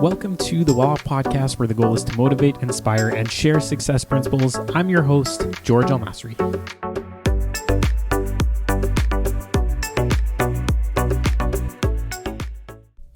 Welcome to the Well Off Podcast, where the goal is to motivate, inspire, and share success principles. I'm your host, George Masri.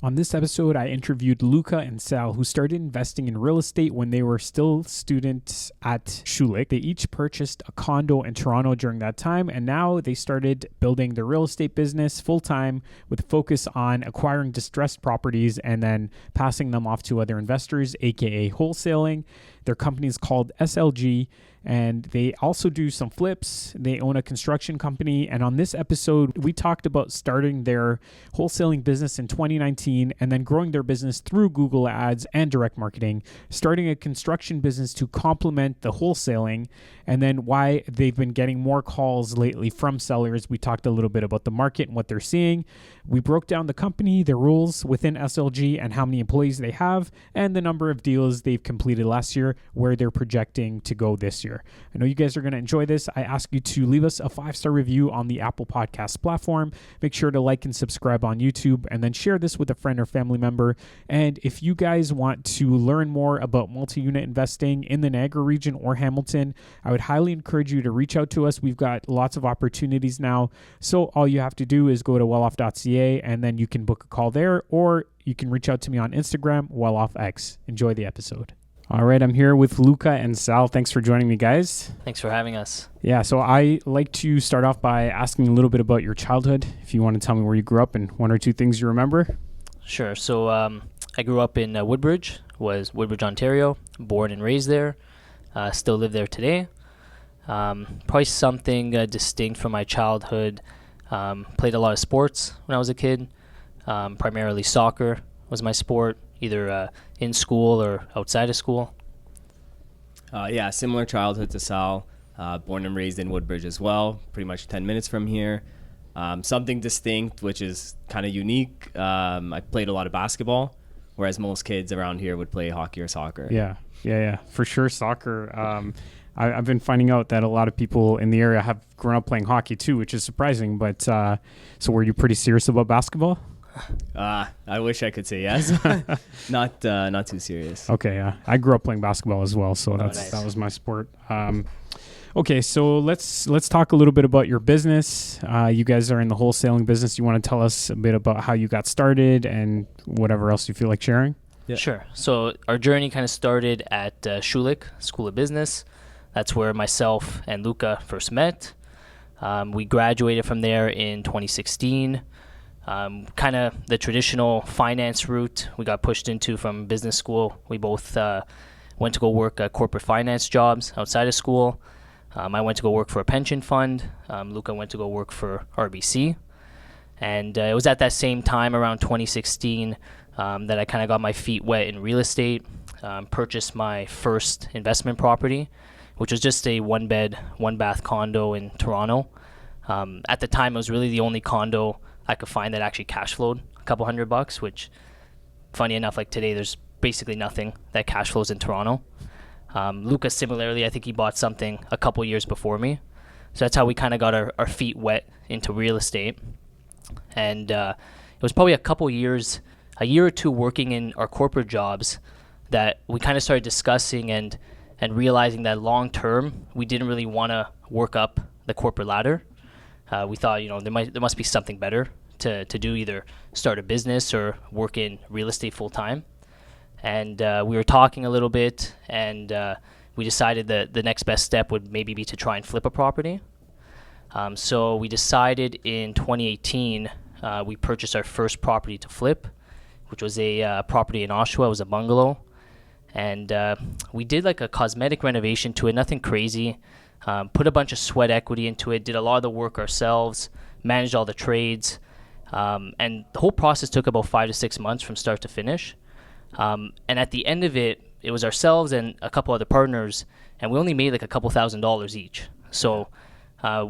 On this episode, I interviewed Luca and Sal, who started investing in real estate when they were still students at Schulich. They each purchased a condo in Toronto during that time, and now they started building their real estate business full-time with a focus on acquiring distressed properties and then passing them off to other investors, aka wholesaling. Their company is called SLG, and they also do some flips. They own a construction company. And on this episode, we talked about starting their wholesaling business in 2019 and then growing their business through Google Ads and direct marketing, starting a construction business to complement the wholesaling, and then why they've been getting more calls lately from sellers. We talked a little bit about the market and what they're seeing. We broke down the company, the rules within SLG, and how many employees they have, and the number of deals they've completed last year, where they're projecting to go this year. I know you guys are going to enjoy this. I ask you to leave us a 5-star review on the Apple Podcast platform. Make sure to like and subscribe on YouTube, and then share this with a friend or family member. And if you guys want to learn more about multi-unit investing in the Niagara region or Hamilton, I would highly encourage you to reach out to us. We've got lots of opportunities now. So all you have to do is go to welloff.ca, and then you can book a call there, or you can reach out to me on Instagram, welloffx. Enjoy the episode. All right, I'm here with Luca and Sal. Thanks for joining me, guys. Thanks for having us. Yeah, so I like to start off by asking a little bit about your childhood. If you want to tell me where you grew up and one or two things you remember. Sure. So I grew up in Woodbridge, Ontario, born and raised there. Still live there today. Probably something distinct from my childhood. Played a lot of sports when I was a kid. Primarily soccer was my sport, either in school or outside of school. Similar childhood to Sal. Born and raised in Woodbridge as well, pretty much 10 minutes from here. Something distinct, which is kind of unique. I played a lot of basketball, whereas most kids around here would play hockey or soccer. Yeah, for sure, soccer. I've been finding out that a lot of people in the area have grown up playing hockey too, which is surprising. But so were you pretty serious about basketball? I wish I could say yes. Not too serious. Okay, yeah. I grew up playing basketball as well, so Nice. That was my sport. Okay, so let's talk a little bit about your business. You guys are in the wholesaling business. You want to tell us a bit about how you got started and whatever else you feel like sharing? Yeah. Sure. So our journey kind of started at Schulich School of Business. That's where myself and Luca first met. We graduated from there in 2016. Kind of the traditional finance route we got pushed into from business school. We both went to go work corporate finance jobs outside of school. I went to go work for a pension fund. Luca went to go work for RBC. And it was at that same time, around 2016, that I kind of got my feet wet in real estate, purchased my first investment property, which was just a one-bed, one-bath condo in Toronto. At the time, it was really the only condo I could find that actually cash flowed a couple $100, which, funny enough, like today, there's basically nothing that cash flows in Toronto. Luca, similarly, I think he bought something a couple years before me. So that's how we kind of got our feet wet into real estate. And it was probably a year or two working in our corporate jobs that we kind of started discussing and realizing that long term, we didn't really want to work up the corporate ladder. We thought, there must be something better to do, either start a business or work in real estate full time. And we were talking a little bit, and we decided that the next best step would maybe be to try and flip a property. So we decided in 2018, we purchased our first property to flip, which was a property in Oshawa. It was a bungalow. And we did like a cosmetic renovation to it, nothing crazy. Put a bunch of sweat equity into it, did a lot of the work ourselves, managed all the trades. And the whole process took about 5 to 6 months from start to finish. And at the end of it, it was ourselves and a couple other partners, and we only made like a couple $1,000s each. So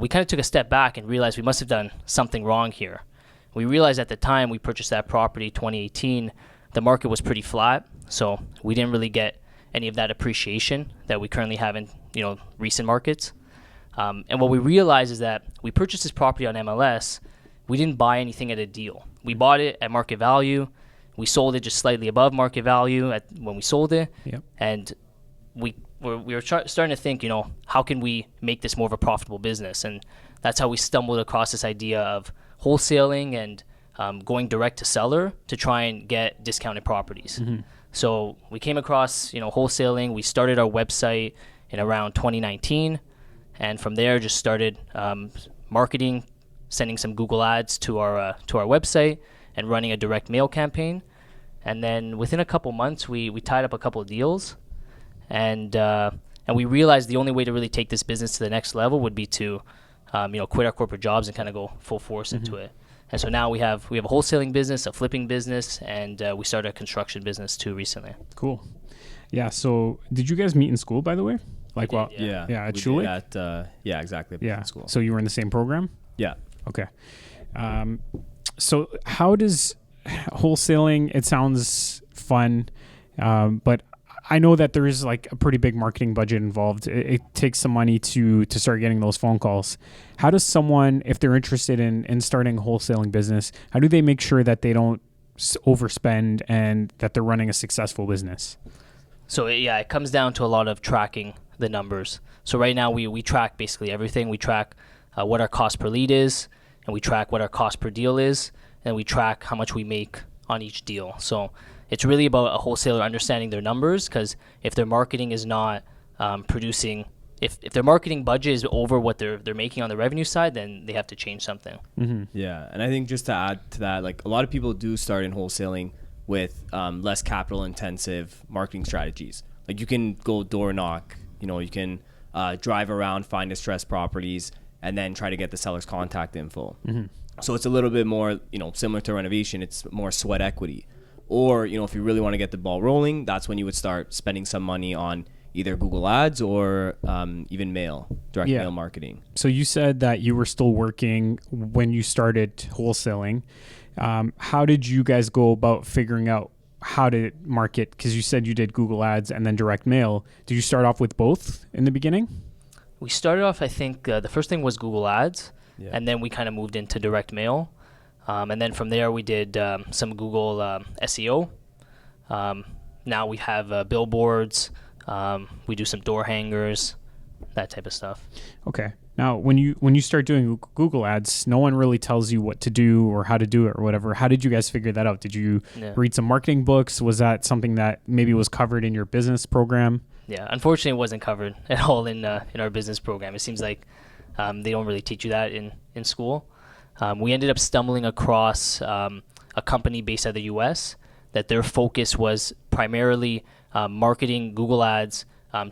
we kind of took a step back and realized we must have done something wrong here. We realized at the time we purchased that property, 2018, the market was pretty flat, so we didn't really get any of that appreciation that we currently have in recent markets. And what we realized is that we purchased this property on MLS. We didn't buy anything at a deal. We bought it at market value. we sold it just slightly above market value when we sold it. Yep. And we were starting to think, how can we make this more of a profitable business? And that's how we stumbled across this idea of wholesaling and going direct to seller to try and get discounted properties. So we came across, wholesaling. We started our website in around 2019, and from there just started marketing, sending some Google ads to our website and running a direct mail campaign. And then within a couple months, we tied up a couple of deals, and we realized the only way to really take this business to the next level would be to quit our corporate jobs and kind of go full force into it. And so now we have a wholesaling business, a flipping business, and we started a construction business too recently. Cool. Yeah. So did you guys meet in school, by the way? Like, we did, yeah, at we Schulich? did exactly. Yeah. In school. So you were in the same program? Yeah. Okay. So how does wholesaling, it sounds fun, but I know that there is like a pretty big marketing budget involved. It takes some money to start getting those phone calls. How does someone, if they're interested in starting a wholesaling business, how do they make sure that they don't overspend and that they're running a successful business? So it comes down to a lot of tracking the numbers. So right now we track basically everything. We track what our cost per lead is, and we track what our cost per deal is, and we track how much we make on each deal. So it's really about a wholesaler understanding their numbers, because if their marketing is not producing, if their marketing budget is over what they're making on the revenue side, then they have to change something. Yeah, and I think just to add to that, like a lot of people do start in wholesaling with less capital intensive marketing strategies. Like you can go door knock, you can drive around, find distressed properties, and then try to get the seller's contact info. So it's a little bit more, similar to renovation. It's more sweat equity. Or, if you really want to get the ball rolling, that's when you would start spending some money on either Google ads or even direct mail marketing. So you said that you were still working when you started wholesaling. How did you guys go about figuring out how to market? Because you said you did Google ads and then direct mail. Did you start off with both in the beginning? We started off, I think, the first thing was Google ads, and then we kind of moved into direct mail. And then from there, we did some Google SEO. Now we have billboards. We do some door hangers, that type of stuff. Okay. Now, when you start doing Google ads, no one really tells you what to do or how to do it or whatever. How did you guys figure that out? Did you read some marketing books? Was that something that maybe was covered in your business program? Yeah, unfortunately, it wasn't covered at all in our business program. It seems like they don't really teach you that in school. We ended up stumbling across a company based out of the U.S. that their focus was primarily marketing Google ads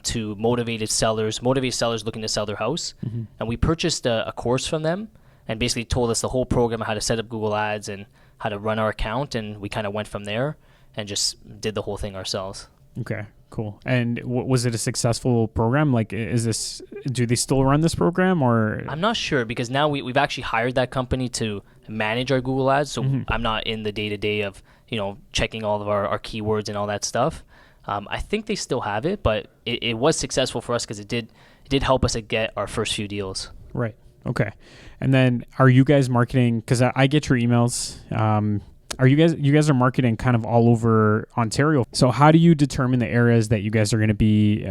to motivated sellers looking to sell their house. And we purchased a course from them and basically told us the whole program on how to set up Google ads and how to run our account. And we kind of went from there and just did the whole thing ourselves. Okay, cool. And was it a successful program? Like, do they still run this program or? I'm not sure, because now we've actually hired that company to manage our Google ads. So I'm not in the day-to-day of, checking all of our keywords and all that stuff. I think they still have it, but it was successful for us because it did help us get our first few deals. Right. Okay. And then are you guys marketing, because I get your emails, are you guys are marketing kind of all over Ontario. So how do you determine the areas that you guys are going to be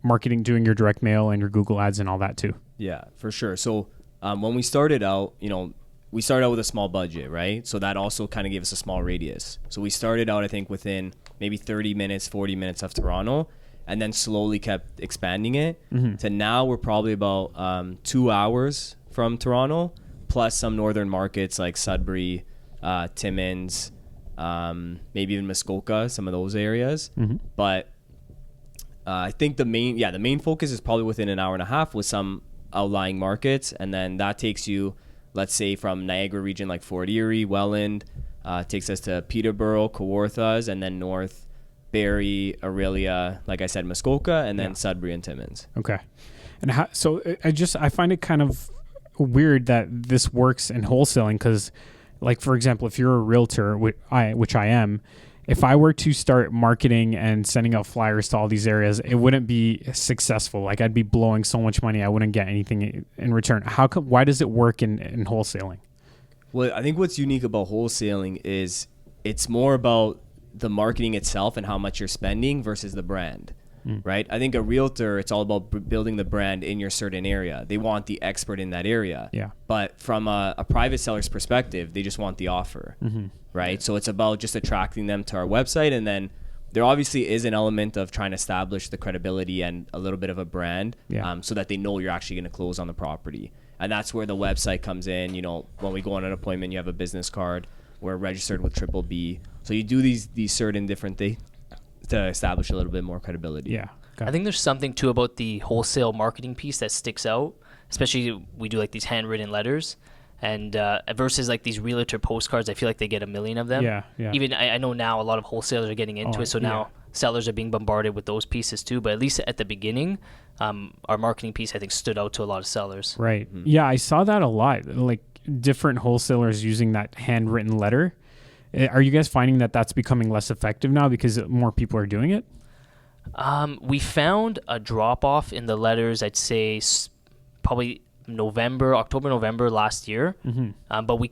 marketing, doing your direct mail and your Google ads and all that too? Yeah, for sure. So when we started out, we started out with a small budget, right? So that also kind of gave us a small radius. So we started out, I think, within maybe 30 minutes, 40 minutes of Toronto, and then slowly kept expanding it. To now we're probably about 2 hours from Toronto, plus some northern markets like Sudbury, Timmins, maybe even Muskoka, some of those areas. But I think the main focus is probably within an hour and a half with some outlying markets, and then that takes you, let's say, from Niagara region like Fort Erie, Welland, takes us to Peterborough, Kawarthas, and then north Barrie, Aurelia, like I said, Muskoka, and then Sudbury and Timmins. Okay. And I find it kind of weird that this works in wholesaling, because like, for example, if you're a realtor, which I am, if I were to start marketing and sending out flyers to all these areas, it wouldn't be successful. Like, I'd be blowing so much money, I wouldn't get anything in return. Why does it work in wholesaling? Well, I think what's unique about wholesaling is it's more about the marketing itself and how much you're spending versus the brand. Right? I think a realtor, it's all about building the brand in your certain area. They want the expert in that area. Yeah. But from a private seller's perspective, they just want the offer. Right? So it's about just attracting them to our website. And then there obviously is an element of trying to establish the credibility and a little bit of a brand, so that they know you're actually going to close on the property. And that's where the website comes in. You know, when we go on an appointment, you have a business card. We're registered with Triple B. So you do these certain different things to establish a little bit more credibility. Yeah. I think there's something too about the wholesale marketing piece that sticks out, especially we do like these handwritten letters, and versus like these realtor postcards. I feel like they get a million of them. Yeah. Even I know now a lot of wholesalers are getting into it, so now sellers are being bombarded with those pieces too. But at least at the beginning, our marketing piece I think stood out to a lot of sellers. Right. Yeah, I saw that a lot. Like different wholesalers using that handwritten letter. Are you guys finding that that's becoming less effective now because more people are doing it? We found a drop off in the letters, I'd say probably October, November last year. But we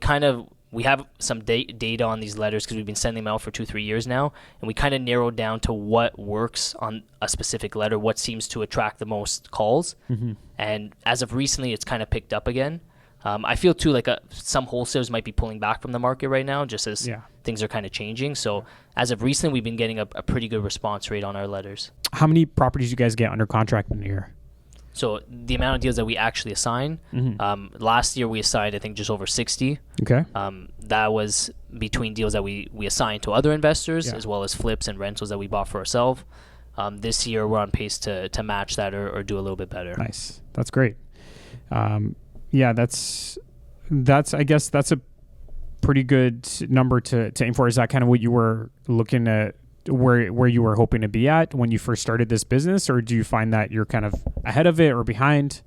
have some data on these letters because we've been sending them out for 2-3 years now. And we kind of narrowed down to what works on a specific letter, what seems to attract the most calls. And as of recently, it's kind of picked up again. I feel too like some wholesalers might be pulling back from the market right now just as things are kind of changing. So as of recently, we've been getting a pretty good response rate on our letters. How many properties do you guys get under contract in a year? So the amount of deals that we actually assign, last year we assigned I think just over 60. Okay. That was between deals that we assigned to other investors as well as flips and rentals that we bought for ourselves. This year we're on pace to match that or do a little bit better. Nice. That's great. Yeah, that's I guess that's a pretty good number to aim for. Is that kind of what you were looking at, where you were hoping to be at when you first started this business, or do you find that you're kind of ahead of it or behind?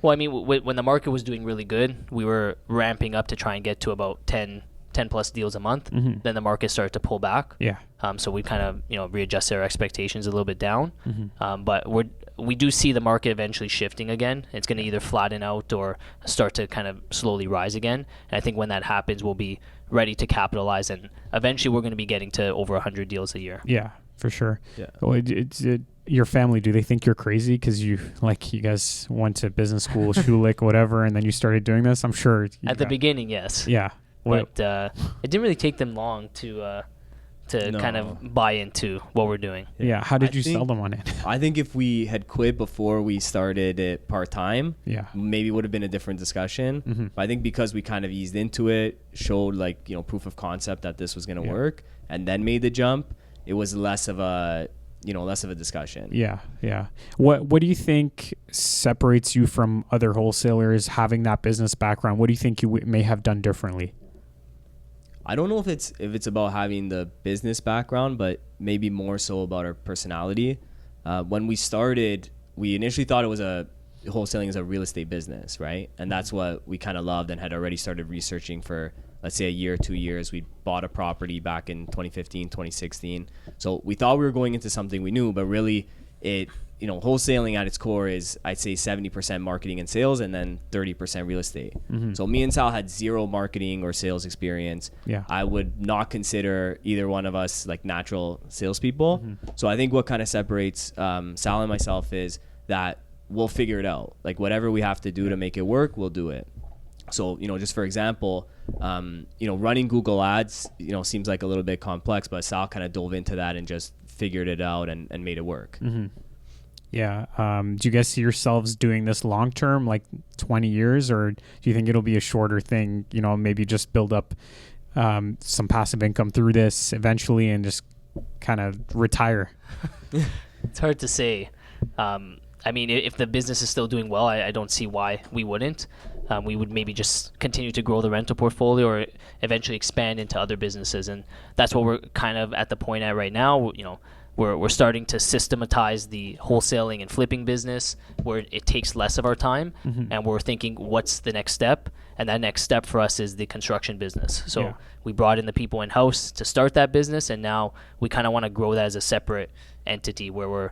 Well, I mean, when the market was doing really good, we were ramping up to try and get to about 10 plus deals a month. Then the market started to pull back. Yeah. So we kind of readjusted our expectations a little bit down. But we do see the market eventually shifting again. It's going to either flatten out or start to kind of slowly rise again. And I think when that happens, we'll be ready to capitalize, and eventually we're going to be getting to over 100 deals a year. Yeah, for sure. Yeah. Well, your family, do they think you're crazy because you guys went to business school, Schulich, whatever, and then you started doing this? I'm sure. At the beginning, yes. Yeah. But it didn't really take them long to kind of buy into what we're doing. Yeah. How did you sell them on it? I think if we had quit before we started it part-time, maybe it would have been a different discussion. But I think because we kind of eased into it, showed proof of concept that this was going to work, and then made the jump, it was less of a discussion. Yeah. Yeah. What do you think separates you from other wholesalers having that business background? What do you think you may have done differently? I don't know if it's about having the business background, but maybe more so about our personality. When we started, we initially thought wholesaling is a real estate business, right? And that's what we kind of loved and had already started researching for, let's say, a year, 2 years. We bought a property back in 2015, 2016. So we thought we were going into something we knew, but really wholesaling at its core is, I'd say, 70% marketing and sales and then 30% real estate. So me and Sal had zero marketing or sales experience. Yeah. I would not consider either one of us like natural salespeople. So I think what kind of separates Sal and myself is that we'll figure it out. Like whatever we have to do to make it work, we'll do it. So, just for example, running Google ads, seems like a little bit complex, but Sal kind of dove into that and just figured it out and made it work. Yeah. Do you guys see yourselves doing this long term, like 20 years, or do you think it'll be a shorter thing, maybe just build up some passive income through this eventually and just kind of retire? It's hard to say. I mean, if the business is still doing well, I don't see why we wouldn't. We would maybe just continue to grow the rental portfolio or eventually expand into other businesses. And that's what we're kind of at the point at right now. We're starting to systematize the wholesaling and flipping business where it takes less of our time. And we're thinking, what's the next step? And that next step for us is the construction business. So we brought in the people in-house to start that business, and now we kind of want to grow that as a separate entity where we're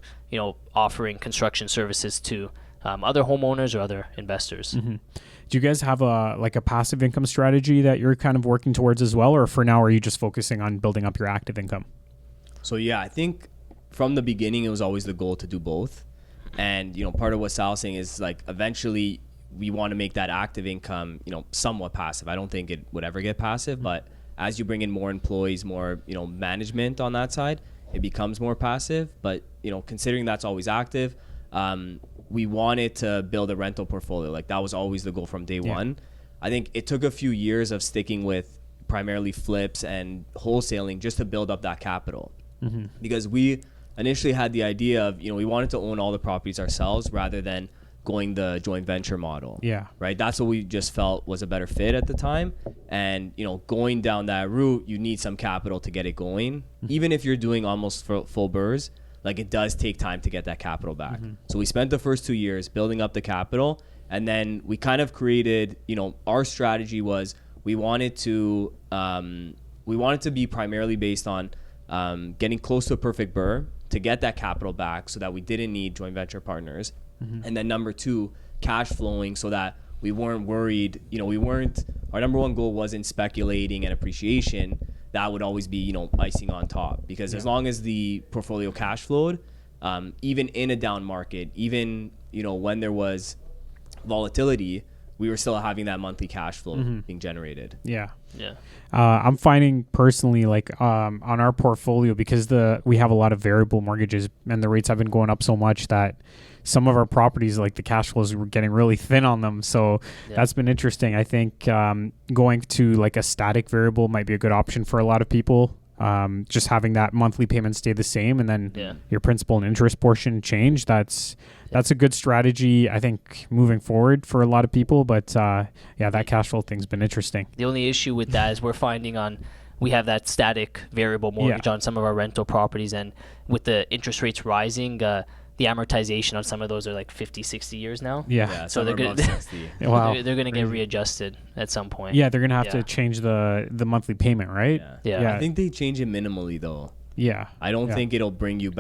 offering construction services to other homeowners or other investors. Do you guys have a passive income strategy that you're kind of working towards as well, or for now are you just focusing on building up your active income? So yeah, I think from the beginning it was always the goal to do both. And part of what Sal's saying is like eventually we want to make that active income, somewhat passive. I don't think it would ever get passive, but as you bring in more employees, more, management on that side, it becomes more passive. But, considering that's always active, we wanted to build a rental portfolio. Like that was always the goal from day one. I think it took a few years of sticking with primarily flips and wholesaling just to build up that capital. Because we initially had the idea of, we wanted to own all the properties ourselves rather than going the joint venture model. Yeah. Right. That's what we just felt was a better fit at the time. And, going down that route, you need some capital to get it going. Even if you're doing almost full burrs, like it does take time to get that capital back. So we spent the first 2 years building up the capital. And then we kind of created, our strategy was we wanted to be primarily based on getting close to a perfect burr to get that capital back so that we didn't need joint venture partners. And then number 2, cash flowing so that we weren't worried, our number one goal wasn't speculating and appreciation. That would always be, icing on top, because as long as the portfolio cash flowed, even in a down market, even, when there was volatility, we were still having that monthly cash flow being generated. Yeah. Yeah. I'm finding personally, like on our portfolio, because we have a lot of variable mortgages and the rates have been going up so much that some of our properties, like the cash flows, were getting really thin on them. So that's been interesting. I think going to like a static variable might be a good option for a lot of people. Just having that monthly payment stay the same and then your principal and interest portion change. That's a good strategy, I think, moving forward for a lot of people. But that cash flow thing's been interesting. The only issue with that is we're finding we have that static variable mortgage on some of our rental properties, and with the interest rates rising, the amortization on some of those are like 50, 60 years now. Yeah. So they're going they're going to get readjusted at some point. Yeah, they're going to have to change the monthly payment, right? Yeah. I think they change it minimally though. Yeah. I don't think it'll bring you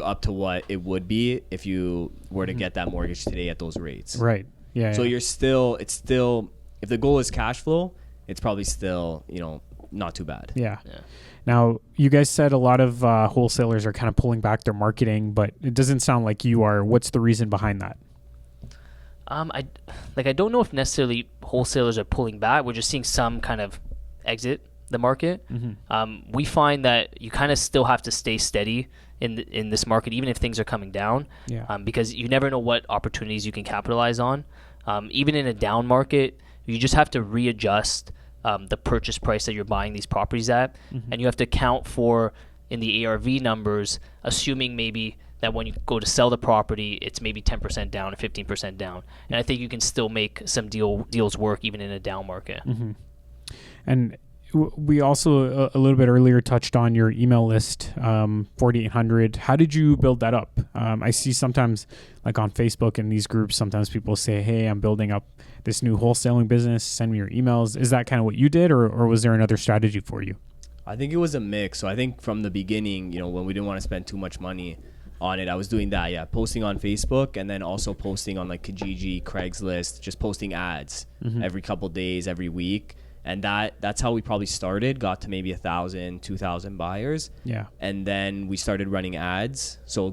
up to what it would be if you were to get that mortgage today at those rates. Right. Yeah. So it's still, if the goal is cash flow, it's probably still, not too bad. Yeah. Now, you guys said a lot of wholesalers are kind of pulling back their marketing, but it doesn't sound like you are. What's the reason behind that? I don't know if necessarily wholesalers are pulling back. We're just seeing some kind of exit the market. We find that you kind of still have to stay steady in this market, even if things are coming down, because you never know what opportunities you can capitalize on. Even in a down market, you just have to readjust the purchase price that you're buying these properties at, and you have to account for in the ARV numbers, assuming maybe that when you go to sell the property, it's maybe 10% down or 15% down. And I think you can still make some deals work even in a down market. And we also a little bit earlier touched on your email list, 4,800. How did you build that up? I see sometimes like on Facebook and these groups, sometimes people say, hey, I'm building up this new wholesaling business. Send me your emails. Is that kind of what you did, or was there another strategy for you? I think it was a mix. So I think from the beginning, when we didn't want to spend too much money on it, I was doing that. Posting on Facebook, and then also posting on like Kijiji, Craigslist, just posting ads every couple days, every week. And that's how we probably started, got to maybe 1,000, 2,000 buyers. Yeah. And then we started running ads. So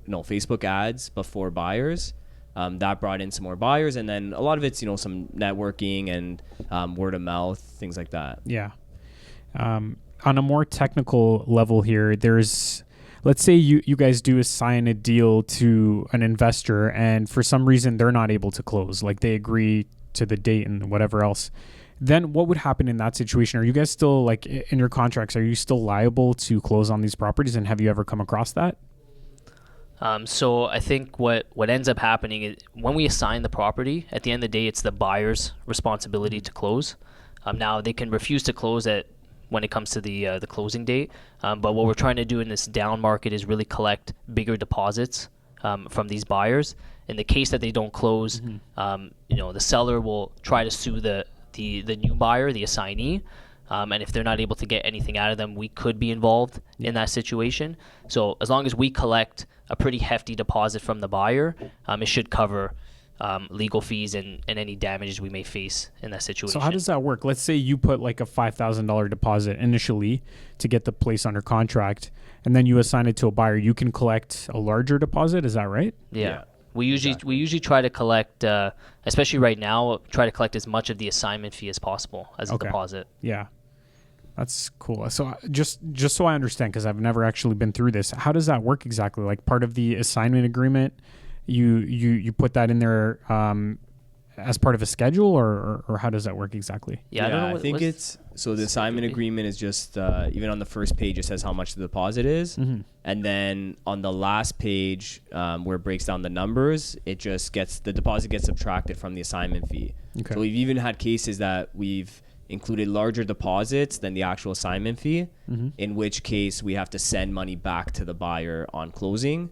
Facebook ads before buyers. That brought in some more buyers. And then a lot of it's, some networking and word of mouth, things like that. Yeah. On a more technical level here, let's say you guys do assign a deal to an investor and for some reason they're not able to close, like they agree to the date and whatever else. Then what would happen in that situation? Are you guys still, like, in your contracts, are you still liable to close on these properties? And have you ever come across that? So I think what ends up happening is when we assign the property, at the end of the day, it's the buyer's responsibility to close. Now, they can refuse to close when it comes to the closing date. But what we're trying to do in this down market is really collect bigger deposits from these buyers. In the case that they don't close, the seller will try to sue the new buyer, the assignee, and if they're not able to get anything out of them, we could be involved in that situation. So as long as we collect a pretty hefty deposit from the buyer, it should cover legal fees and any damages we may face in that situation. So how does that work? Let's say you put like a $5,000 deposit initially to get the place under contract, and then you assign it to a buyer. You can collect a larger deposit. Is that right? Yeah. We usually try to collect, especially right now, try to collect as much of the assignment fee as possible as a deposit. Yeah. That's cool. So just so I understand, because I've never actually been through this, how does that work exactly? Like part of the assignment agreement, you put that in there as part of a schedule, or how does that work exactly? Yeah, I don't know. I think it's so the assignment agreement is just even on the first page it says how much the deposit is, and then on the last page where it breaks down the numbers, it just gets the deposit gets subtracted from the assignment fee. Okay. So we've even had cases that we've included larger deposits than the actual assignment fee, in which case we have to send money back to the buyer on closing.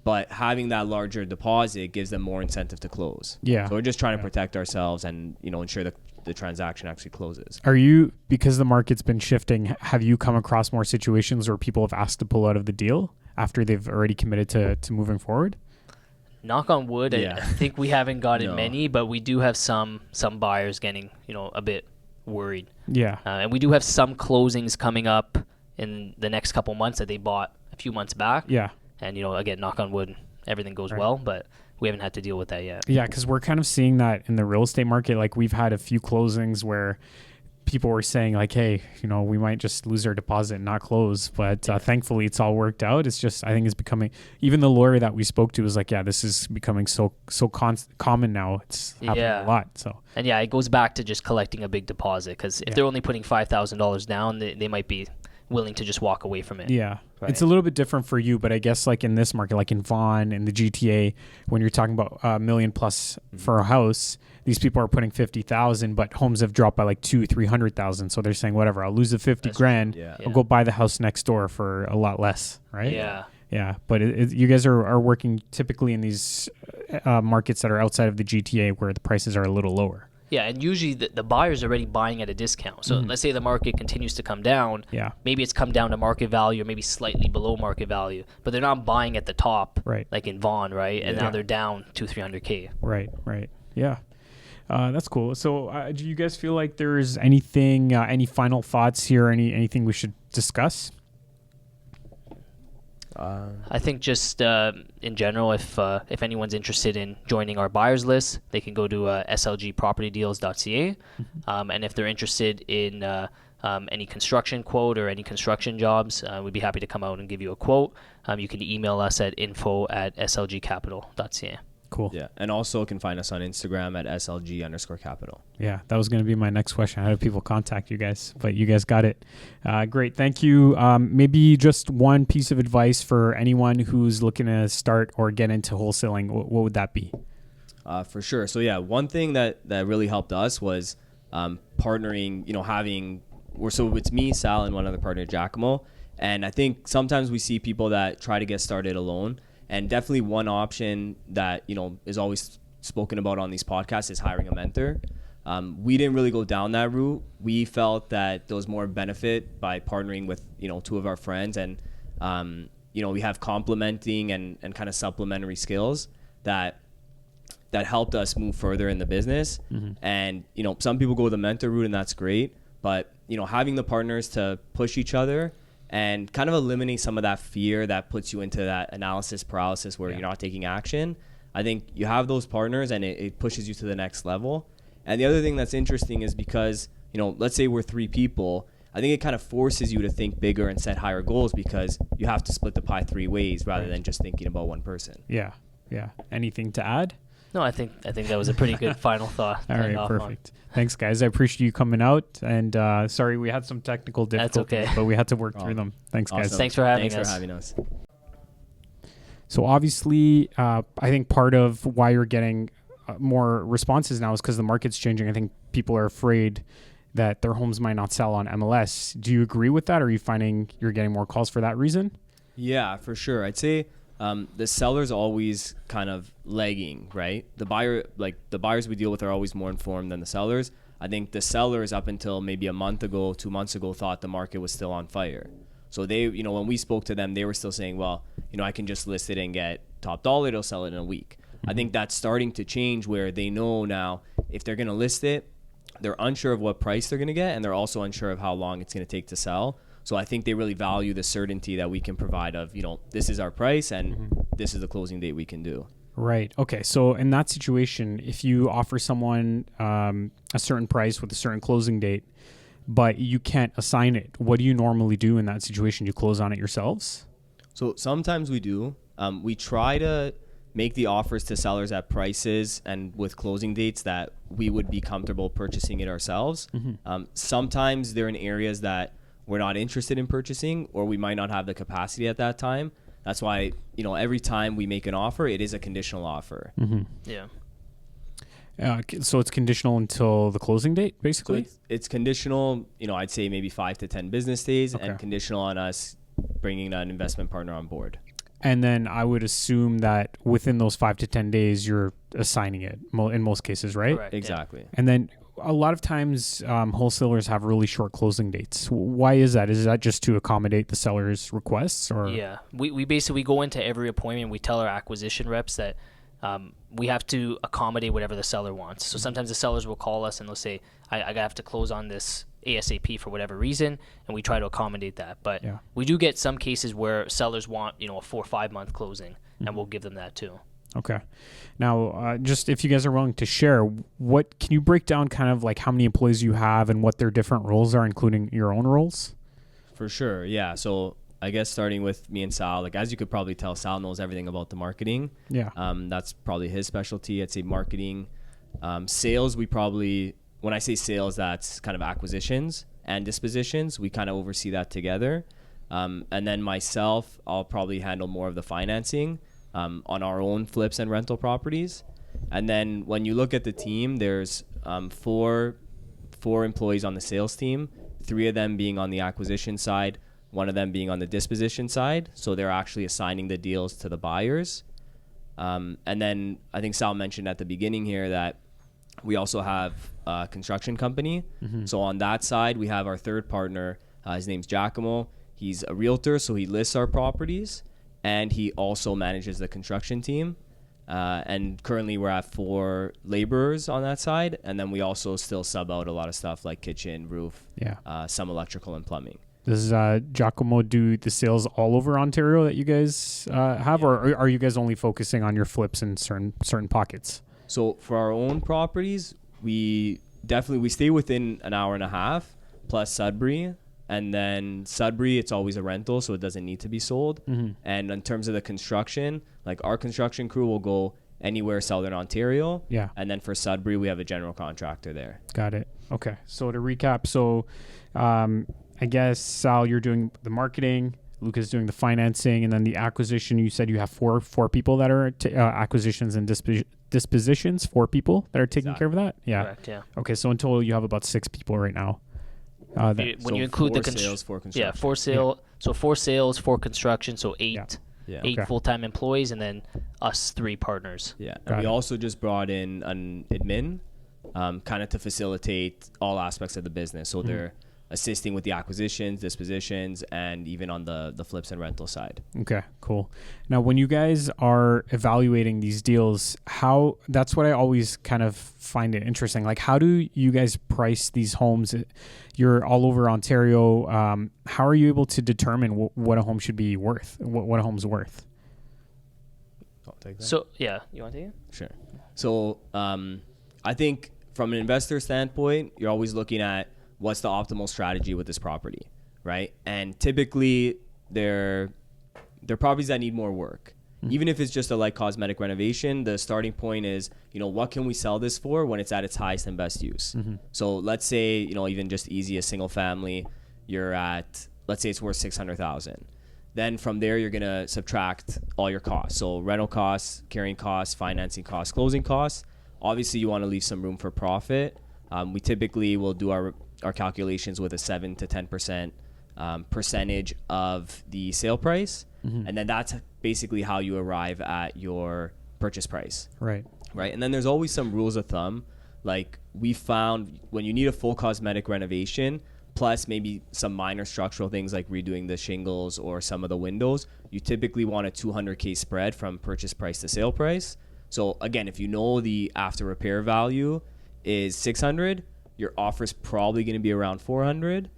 But having that larger deposit gives them more incentive to close. Yeah. So we're just trying to protect ourselves and, ensure that the transaction actually closes. Are you, because the market's been shifting, have you come across more situations where people have asked to pull out of the deal after they've already committed to moving forward? Knock on wood, I think we haven't gotten many, but we do have some buyers getting, a bit worried. Yeah. And we do have some closings coming up in the next couple months that they bought a few months back. Yeah. And, again, knock on wood, everything goes well, but we haven't had to deal with that yet. Yeah, because we're kind of seeing that in the real estate market. Like, we've had a few closings where people were saying, like, hey, we might just lose our deposit and not close. But thankfully, it's all worked out. It's just, I think it's becoming, even the lawyer that we spoke to was like, yeah, this is becoming so common now. It's happening a lot. So. And it goes back to just collecting a big deposit, because if they're only putting $5,000 down, they might be willing to just walk away from it. Yeah. Right. It's a little bit different for you, but I guess like in this market, like in Vaughan and the GTA, when you're talking about $1 million plus for a house, these people are putting 50,000, but homes have dropped by like 200,000-300,000. So they're saying, whatever, I'll lose the 50 grand. Yeah. I'll go buy the house next door for a lot less. Right. Yeah. Yeah. But you guys are working typically in these markets that are outside of the GTA where the prices are a little lower. Yeah, and usually the buyer's already buying at a discount. So let's say the market continues to come down. Yeah. Maybe it's come down to market value or maybe slightly below market value, but they're not buying at the top, right? Like in Vaughan, right? And now they're down $200,000-$300,000. Right. Yeah. That's cool. So do you guys feel like there's anything, any final thoughts here, anything we should discuss? I think just in general, if anyone's interested in joining our buyers list, they can go to slgpropertydeals.ca. And if they're interested in any construction quote or any construction jobs, we'd be happy to come out and give you a quote. You can email us at info@slgcapital.ca. Cool. Yeah. And also can find us on Instagram at SLG_capital. Yeah. That was going to be my next question. How do people contact you guys? But you guys got it. Great. Thank you. Maybe just one piece of advice for anyone who's looking to start or get into wholesaling. What would that be? For sure. So yeah, one thing that really helped us was partnering, so it's me, Sal, and one other partner, Giacomo. And I think sometimes we see people that try to get started alone. And definitely one option that, is always spoken about on these podcasts is hiring a mentor. We didn't really go down that route. We felt that there was more benefit by partnering with, two of our friends. And, we have complementing and kind of supplementary skills that helped us move further in the business. And, some people go the mentor route and that's great. But, having the partners to push each other and kind of eliminate some of that fear that puts you into that analysis paralysis where you're not taking action. I think you have those partners and it pushes you to the next level. And the other thing that's interesting is because, let's say we're 3 people, I think it kind of forces you to think bigger and set higher goals because you have to split the pie 3 ways rather than just thinking about one person. Yeah. Anything to add? No, I think that was a pretty good final thought. All right, perfect. Thanks, guys. I appreciate you coming out. And sorry, we had some technical difficulties, that's okay. But we had to work through them. Thanks, awesome. Guys. Thanks for having us. So obviously, I think part of why you're getting more responses now is because the market's changing. I think people are afraid that their homes might not sell on MLS. Do you agree with that? Or are you finding you're getting more calls for that reason? Yeah, for sure. I'd say the seller's always kind of lagging, right? The buyers we deal with are always more informed than the sellers. I think the sellers up until maybe a month ago, 2 months ago, thought the market was still on fire. So they, when we spoke to them, they were still saying, well, I can just list it and get top dollar, it'll sell it in a week. I think that's starting to change where they know now if they're going to list it, they're unsure of what price they're going to get, and they're also unsure of how long it's going to take to sell. So I think they really value the certainty that we can provide of, this is our price and this is the closing date we can do. Right. Okay. So in that situation, if you offer someone a certain price with a certain closing date, but you can't assign it, what do you normally do in that situation? You close on it yourselves? So sometimes we do. We try to make the offers to sellers at prices and with closing dates that we would be comfortable purchasing it ourselves. Sometimes they're in areas that we're not interested in purchasing, or we might not have the capacity at that time. That's why, every time we make an offer, it is a conditional offer. Yeah. So it's conditional until the closing date, basically? So it's conditional, I'd say maybe 5 to 10 business days, and conditional on us bringing an investment partner on board. And then I would assume that within those 5 to 10 days, you're assigning it in most cases, right? Correct, exactly. Yeah. And then a lot of times wholesalers have really short closing dates. Why is that? Is that just to accommodate the seller's requests? Or Yeah. We basically go into every appointment. We tell our acquisition reps that we have to accommodate whatever the seller wants. So sometimes the sellers will call us and they'll say, I have to close on this ASAP for whatever reason, and we try to accommodate that. But we do get some cases where sellers want, a 4 or 5 month closing, and we'll give them that too. Okay. Now, just if you guys are willing to share, what can you break down kind of like how many employees you have and what their different roles are, including your own roles? For sure. Yeah. So I guess starting with me and Sal, as you could probably tell, Sal knows everything about the marketing. Yeah. That's probably his specialty. I'd say marketing. Sales, when I say sales, that's kind of acquisitions and dispositions. We kind of oversee that together. And then myself, I'll probably handle more of the financing on our own flips and rental properties. And then when you look at the team, there's four employees on the sales team, 3 of them being on the acquisition side, 1 of them being on the disposition side. So they're actually assigning the deals to the buyers. And then I think Sal mentioned at the beginning here that we also have a construction company. So on that side, we have our third partner. His name's Giacomo. He's a realtor, so he lists our properties, and he also manages the construction team. And currently we're at 4 laborers on that side. And then we also still sub out a lot of stuff like kitchen, roof, some electrical and plumbing. Does Giacomo do the sales all over Ontario that you guys have, or are you guys only focusing on your flips in certain pockets? So for our own properties, we stay within an hour and a half plus Sudbury. And then Sudbury, it's always a rental, so it doesn't need to be sold. And in terms of the construction, our construction crew will go anywhere Southern Ontario. Yeah. And then for Sudbury, we have a general contractor there. Got it. Okay. So to recap, I guess, Sal, you're doing the marketing, Luca's doing the financing, and then the acquisition, you said you have four people that are acquisitions and dispositions, 4 people that are taking care of that? Yeah. Correct, yeah. Okay, so in total you have about 6 people right now. When you include the sales, 4 construction. Yeah, 4 sales. Yeah. So 4 sales, 4 construction, so 8. Yeah. 8 full-time employees, and then us 3 partners. Yeah, and we also just brought in an admin, kind of to facilitate all aspects of the business. So they're assisting with the acquisitions, dispositions, and even on the flips and rental side. Okay, cool. Now, when you guys are evaluating these deals, that's what I always kind of find it interesting. How do you guys price these homes? You're all over Ontario. How are you able to determine what a home should be worth, what a home's worth? I'll take that. So, yeah, you want to take it? Sure. So, I think from an investor standpoint, you're always looking at what's the optimal strategy with this property, right? And typically, they're properties that need more work. Even if it's just a light cosmetic renovation, the starting point is, what can we sell this for when it's at its highest and best use? So let's say, even just easy, a single family, you're at, let's say it's worth $600,000. Then from there, you're going to subtract all your costs. So rental costs, carrying costs, financing costs, closing costs. Obviously, you want to leave some room for profit. We typically will do our calculations with a 7 to 10% percentage of the sale price. And then that's basically how you arrive at your purchase price. Right. And then there's always some rules of thumb. We found when you need a full cosmetic renovation, plus maybe some minor structural things like redoing the shingles or some of the windows, you typically want a $200K spread from purchase price to sale price. So again, if you know the after repair value is 600, your offer is probably going to be around 400.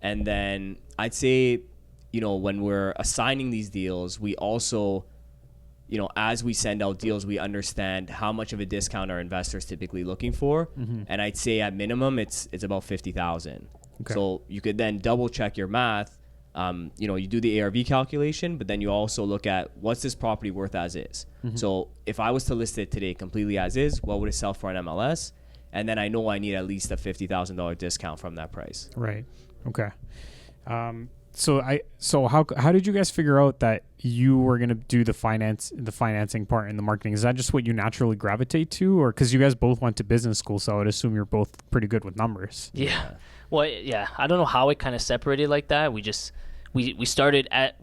And then I'd say, when we're assigning these deals, we also, as we send out deals, we understand how much of a discount our investors typically looking for. And I'd say at minimum, it's about 50,000. Okay. So you could then double check your math. You do the ARV calculation, but then you also look at what's this property worth as is. So if I was to list it today completely as is, what would it sell for on MLS? And then I know I need at least a $50,000 discount from that price. Right. Okay. So how did you guys figure out that you were going to do the financing part and the marketing? Is that just what you naturally gravitate to, or because you guys both went to business school, so I would assume you're both pretty good with numbers? Yeah. Well, yeah. I don't know how it kind of separated like that. We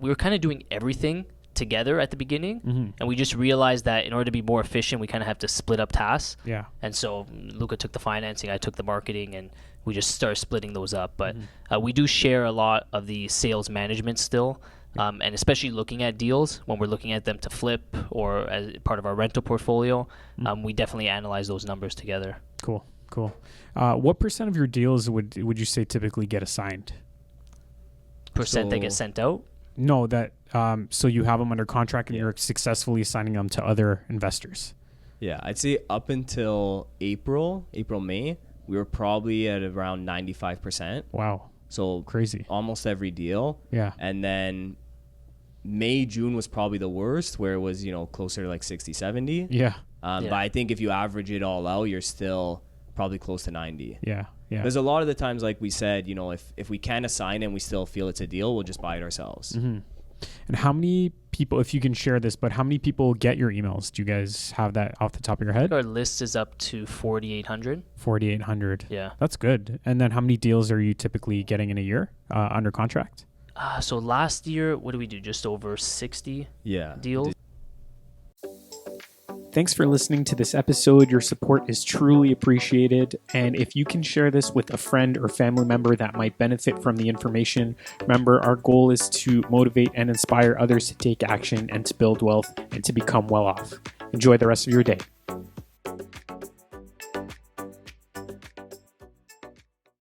were kind of doing everything together at the beginning, and we just realized that in order to be more efficient, we kind of have to split up tasks. Yeah. And so Luca took the financing, I took the marketing, and we just started splitting those up. But we do share a lot of the sales management still, and especially looking at deals when we're looking at them to flip or as part of our rental portfolio, we definitely analyze those numbers together. Cool. What % of your deals would you say typically get assigned? Percent that get sent out? No, that so you have them under contract and you're successfully assigning them to other investors. Yeah, I'd say up until April, May, we were probably at around 95%. Wow. So crazy. Almost every deal. Yeah. And then May, June was probably the worst, where it was, closer to like 60, 70. Yeah. But I think if you average it all out, you're still probably close to 90. Yeah. There's a lot of the times, like we said, if we can't assign and we still feel it's a deal, we'll just buy it ourselves. And how many people, if you can share this, but how many people get your emails? Do you guys have that off the top of your head? Our list is up to 4,800. 4,800. Yeah. That's good. And then how many deals are you typically getting in a year under contract? So last year, what did we do? Just over 60 deals. Thanks for listening to this episode. Your support is truly appreciated. And if you can share this with a friend or family member that might benefit from the information, remember, our goal is to motivate and inspire others to take action and to build wealth and to become well off. Enjoy the rest of your day.